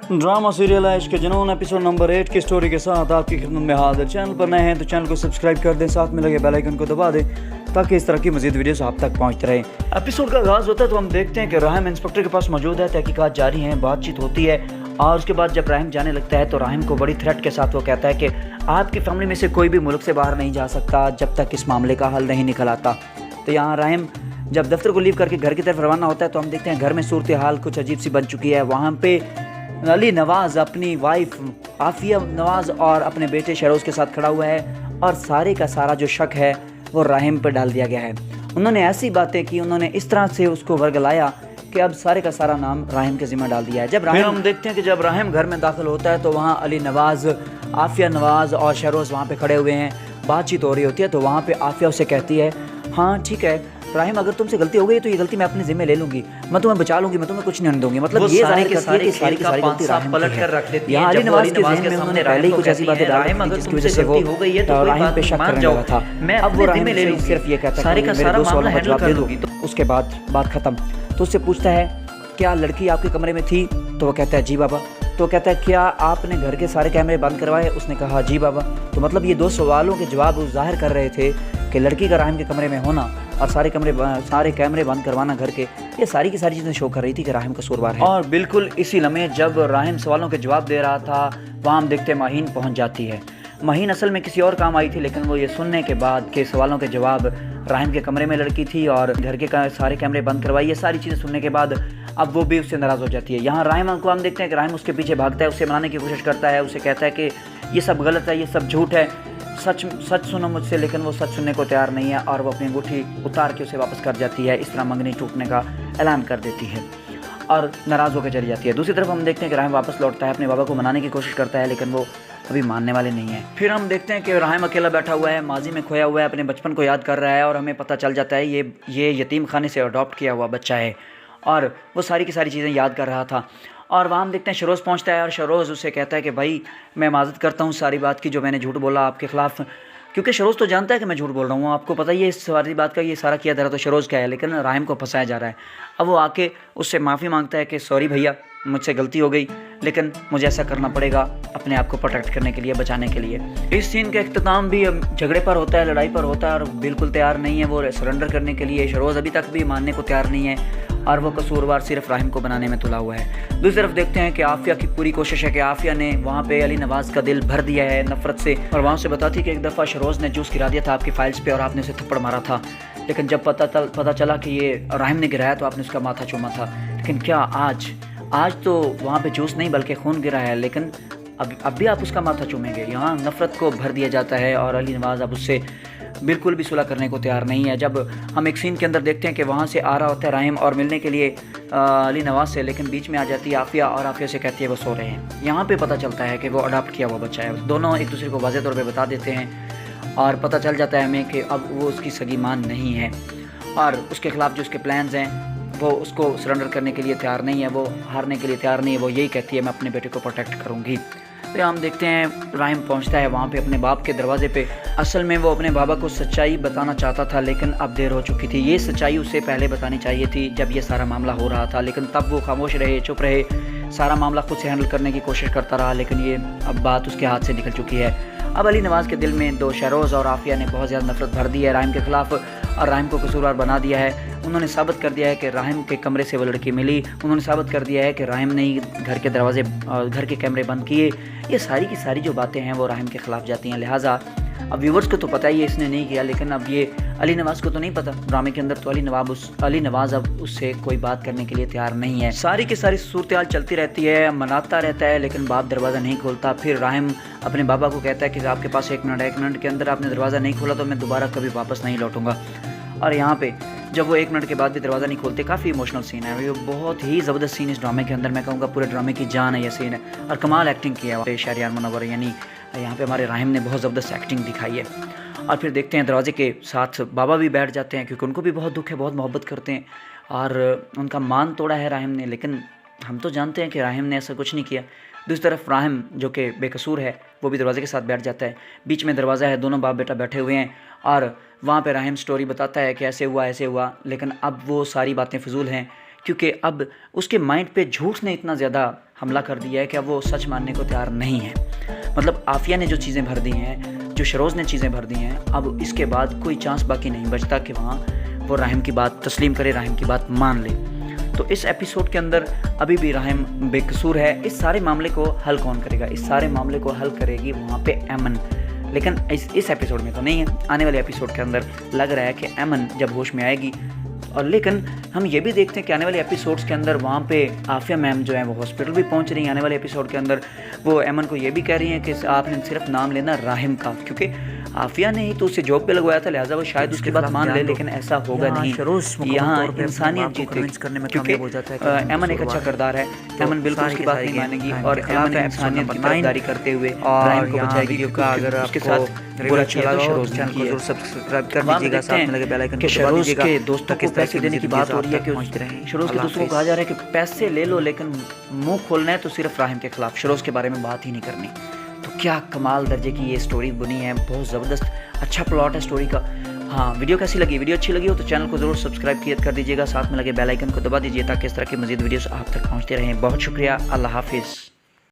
Drama serial है इश्क जुनून एपिसोड नंबर 8 की स्टोरी के साथ आपकी खिदमत में हाजिर। चैनल पर नए हैं तो चैनल को सब्सक्राइब कर दें, साथ में लगे बेल आइकन को दबा दें ताकि इस तरह की मजीद वीडियोस आप तक पहुंचते रहे। एपिसोड का आगाज़ होता है तो हम देखते हैं कि राहिम इंस्पेक्टर के पास मौजूद है, तहकीकात जारी हैं, बातचीत होती है और उसके बाद जब राहिम जाने लगता है तो राहिम को बड़ी थ्रेट के साथ वो कहता है कि आपकी फैमिली में से कोई भी मुल्क से बाहर नहीं जा सकता जब तक इस मामले का हल नहीं निकल आता। तो यहाँ राहिम जब दफ्तर को लीव करके घर की तरफ रवाना होता है तो हम देखते हैं घर में सूरत हाल कुछ अजीब सी बन चुकी है। वहाँ पे अली नवाज़ अपनी वाइफ आफिया नवाज़ और अपने बेटे शरोज़ के साथ खड़ा हुआ है और सारे का सारा जो शक है वो राहिम पर डाल दिया गया है। उन्होंने ऐसी बातें की, उन्होंने इस तरह से उसको वर्गलाया कि अब सारे का सारा नाम राहिम के ज़िम्मे डाल दिया है। जब राहिम हम देखते हैं कि जब राहिम घर में दाखिल होता है तो वहाँ अली नवाज़, आफिया नवाज़ और शरोज़ वहाँ पे खड़े हुए हैं, बातचीत हो रही होती है। तो वहाँ पे आफिया उसे कहती है, हाँ ठीक है राहिम, अगर तुमसे गलती हो गई तो ये गलती मैं अपने ज़िम्मे ले लूँगी, मैं तुम्हें बचा लूँगी, मैं तुम्हें कुछ नहीं होने दूँगी। मतलब ये सारी की सारी गलती राहिम पलट कर रख देती है। यहाँ अली नवाज़ के ज़हन में उन्होंने पहले ही कुछ ऐसी बातें डाली थी जिसकी वजह से वो राहिम पे शक करने लगा था। अब वो राहिम से सिर्फ ये कहता है कि मेरे 2 सवालों का जवाब दे दोगी तो उसके बाद बात ख़त्म। तो उससे पूछता है क्या लड़की आपके कमरे में थी? तो वो कहता है जी बाबा। तो कहता है क्या आपने घर के सारे कैमरे बंद करवाए? उसने कहा जी बाबा। तो मतलब ये 2 सवालों के जवाब वो ज़ाहिर कर रहे थे कि लड़की का राहिम के कमरे में होना और सारे कैमरे बंद करवाना घर के, ये सारी की सारी चीज़ें शो कर रही थी कि राहिम कसूरवार है। और बिल्कुल इसी लम्हे जब राहिम सवालों के जवाब दे रहा था वहाँ हम देखते माहीन पहुँच जाती है। माहीन असल में किसी और काम आई थी, लेकिन वो ये सुनने के बाद कि सवालों के जवाब राहिम के कमरे में लड़की थी और घर के सारे कैमरे बंद करवाई, ये सारी चीज़ें सुनने के बाद अब वो भी उससे नाराज़ हो जाती है। यहाँ राहिम को हम देखते हैं कि राहिम उसके पीछे भागता है, उसे मनाने की कोशिश करता है, उसे कहता है कि ये सब गलत है, ये सब झूठ है, सच सुनो मुझसे। लेकिन वो सच सुनने को तैयार नहीं है और वो अपनी अंगूठी उतार के उसे वापस कर जाती है। इस तरह मंगनी टूटने का ऐलान कर देती है और नाराज़ होकर चली जाती है। दूसरी तरफ हम देखते हैं कि राहिम वापस लौटता है, अपने बाबा को मनाने की कोशिश करता है, लेकिन वो अभी मानने वाले नहीं है। फिर हम देखते हैं कि राहिम अकेला बैठा हुआ है, माजी में खोया हुआ है, अपने बचपन को याद कर रहा है और हमें पता चल जाता है ये यतीम खाने से अडॉप्ट किया हुआ बच्चा है और वो सारी की सारी चीज़ें याद कर रहा था। और वहाँ हम देखते हैं शरोज़ पहुँचता है और शरोज़ उसे कहता है कि भाई मैं माज़रत करता हूँ सारी बात की जो मैंने झूठ बोला आपके ख़िलाफ़, क्योंकि शरोज़ तो जानता है कि मैं झूठ बोल रहा हूँ, आपको पता ही है इस सारी बात का, ये सारा किया जा रहा तो शरोज़ क्या है, लेकिन राहिम को फंसाया जा रहा है। अब वो आके उससे माफ़ी मांगता है कि सॉरी भैया मुझसे गलती हो गई, लेकिन मुझे ऐसा करना पड़ेगा अपने आप को प्रोटेक्ट करने के लिए, बचाने के लिए। इस सीन का इख्तिताम भी झगड़े पर होता है, लड़ाई पर होता है और बिल्कुल तैयार नहीं है वो सरेंडर करने के लिए। शरोज़ अभी तक भी मानने को तैयार नहीं है और वो कसूरवार सिर्फ राहिम को बनाने में तुला हुआ है। दूसरी तरफ देखते हैं कि आफिया की पूरी कोशिश है कि आफिया ने वहाँ पे अली नवाज़ का दिल भर दिया है नफ़रत से और वहाँ से बताती कि एक दफ़ा शरोज़ ने जूस गिरा दिया था आपकी फाइल्स पे और आपने उसे थप्पड़ मारा था, लेकिन जब पता चला कि ये राहिम ने गिराया तो आपने उसका माथा चूमा था। लेकिन क्या आज तो वहाँ पे जूस नहीं बल्कि खून गिरा है, लेकिन अब भी आप उसका माथा चूमेंगे। यहाँ नफ़रत को भर दिया जाता है और अली नवाज़ अब उससे बिल्कुल भी सुलह करने को तैयार नहीं है। जब हम एक सीन के अंदर देखते हैं कि वहाँ से आ रहा होता है राहिम और मिलने के लिए अली नवाज़ से, लेकिन बीच में आ जाती है आफिया और आफिया से कहती है वो सो रहे हैं। यहाँ पे पता चलता है कि वो अडॉप्ट किया हुआ बच्चा है। दोनों एक दूसरे को वाज़ेह तौर पे बता देते हैं और पता चल जाता है हमें कि अब वो उसकी सगी मां नहीं है और उसके ख़िलाफ़ जो उसके प्लान्स हैं वो उसको सरेंडर करने के लिए तैयार नहीं है, वो हारने के लिए तैयार नहीं है। वो यही कहती है मैं अपने बेटे को प्रोटेक्ट करूँगी। तो हम देखते हैं राहिम पहुंचता है वहाँ पे अपने बाप के दरवाजे पे। असल में वो अपने बाबा को सच्चाई बताना चाहता था, लेकिन अब देर हो चुकी थी। ये सच्चाई उसे पहले बतानी चाहिए थी जब ये सारा मामला हो रहा था, लेकिन तब वो खामोश रहे, चुप रहे, सारा मामला खुद से हैंडल करने की कोशिश करता रहा, लेकिन ये अब बात उसके हाथ से निकल चुकी है। अब अली नवाज़ के दिल में दो शरोज़ और आफिया ने बहुत ज़्यादा नफरत भर दी है राहिम के ख़िलाफ़ और राहिम को कसूरवार बना दिया है। उन्होंने साबित कर दिया है कि राहिम के कमरे से वो लड़की मिली, उन्होंने साबित कर दिया है कि राहिम ने घर के दरवाजे घर के कैमरे बंद किए। ये सारी की सारी जो बातें हैं वो राहिम के ख़िलाफ़ जाती हैं। लिहाजा अब व्यूवर्स को तो पता ही है इसने नहीं किया, लेकिन अब ये अली नवाज़ को तो नहीं पता। ड्रामे के अंदर तो अली नवाज़ अब उससे कोई बात करने के लिए तैयार नहीं है। सारी की सारी सूरत हाल चलती रहती है, मनाता रहता है, लेकिन बाप दरवाज़ा नहीं खोलता। फिर राहिम अपने बाबा को कहता है कि आपके पास 1 मिनट के अंदर आपने दरवाज़ा नहीं खोला तो मैं दोबारा कभी वापस नहीं लौटूंगा। और यहाँ पे जब वो 1 मिनट के बाद भी दरवाज़ा नहीं खोलते, काफ़ी इमोशनल सीन है। ये बहुत ही ज़बरदस्त सीन इस ड्रामे के अंदर, मैं कहूँगा पूरे ड्रामे की जान है ये सीन है और कमाल एक्टिंग किया है शहरयार मुनव्वर, यानी यहाँ पे हमारे राहिम ने बहुत ज़बरदस्त एक्टिंग दिखाई है। और फिर देखते हैं दरवाजे के साथ बाबा भी बैठ जाते हैं क्योंकि उनको भी बहुत दुख है, बहुत मोहब्बत करते हैं और उनका मान तोड़ा है राहिम ने, लेकिन हम तो जानते हैं कि राहिम ने ऐसा कुछ नहीं किया। दूसरी तरफ राहिम जो कि बेकसूर है वो भी दरवाजे के साथ बैठ जाता है। बीच में दरवाज़ा है, दोनों बाप बेटा बैठे हुए हैं और वहाँ पे राहिम स्टोरी बताता है कि ऐसे हुआ, लेकिन अब वो सारी बातें फ़िजूल हैं کیونکہ اب اس کے مائنڈ پہ جھوٹ نے اتنا زیادہ حملہ کر دیا ہے کہ اب وہ سچ ماننے کو تیار نہیں ہے. مطلب عافیہ نے جو چیزیں بھر دی ہیں, جو شروز نے چیزیں بھر دی ہیں, اب اس کے بعد کوئی چانس باقی نہیں بچتا کہ وہاں وہ راحم کی بات تسلیم کرے, راحم کی بات مان لے. تو اس ایپیسوڈ کے اندر ابھی بھی راحم بے قصور ہے. اس سارے معاملے کو حل کون کرے گا؟ اس سارے معاملے کو حل کرے گی وہاں پہ ایمن. لیکن اس ایپیسوڈ میں تو نہیں ہے. آنے والے ایپیسوڈ کے اندر لگ رہا ہے کہ ایمن جب ہوش میں آئے گی. اور لیکن ہم یہ بھی دیکھتے ہیں کہ آنے والے ایپیسوڈز کے اندر وہاں پہ عافیہ میم جو ہیں وہ ہاسپٹل بھی پہنچ رہی ہیں. آنے والے ایپیسوڈ کے اندر وہ ایمن کو یہ بھی کہہ رہی ہیں کہ آپ نے صرف نام لینا راحم کا, کیونکہ عافیہ نے ہی تو اسے جاب پہ لگوایا تھا, لہٰذا وہ شاید اس کی بات مان لے, لیکن ایسا ہوگا نہیں. یہاں انسانیت جیتے گی, کیونکہ ایمن ایک اچھا کردار ہے. ایمن بالکل اس کی بات نہیں مانے گی اور ایمن انسانیت کی طرفداری کرتے ہوئے راحم کو بچائے گی. اگر اس کے ساتھ برا کیا تو شروز چینل کو ضرور سبسکرائب کر دیجیے گا, ساتھ میں لگے بیل آئیکن کو دبا دیجیے گا. کے دوستوں کو پیسے دینے کی بات ہو رہی ہے کہ شروز کے دوستوں کو کہا جا رہا ہے کہ پیسے لے لو, لیکن منہ کھولنا ہے تو صرف راحم کے خلاف, شروز کے بارے میں بات ہی نہیں کرنی. تو کیا کمال درجے کی یہ سٹوری بنی ہے, بہت زبردست اچھا پلاٹ ہے سٹوری کا. ہاں, ویڈیو کیسی لگی؟ ویڈیو اچھی لگی ہو تو چینل کو ضرور سبسکرائب کر دیجیے گا, ساتھ میں لگے بیل آئیکن کو دبا دیجیے تاکہ اس طرح کی مزید ویڈیوز آپ تک پہنچتے رہیں. بہت شکریہ, اللہ حافظ.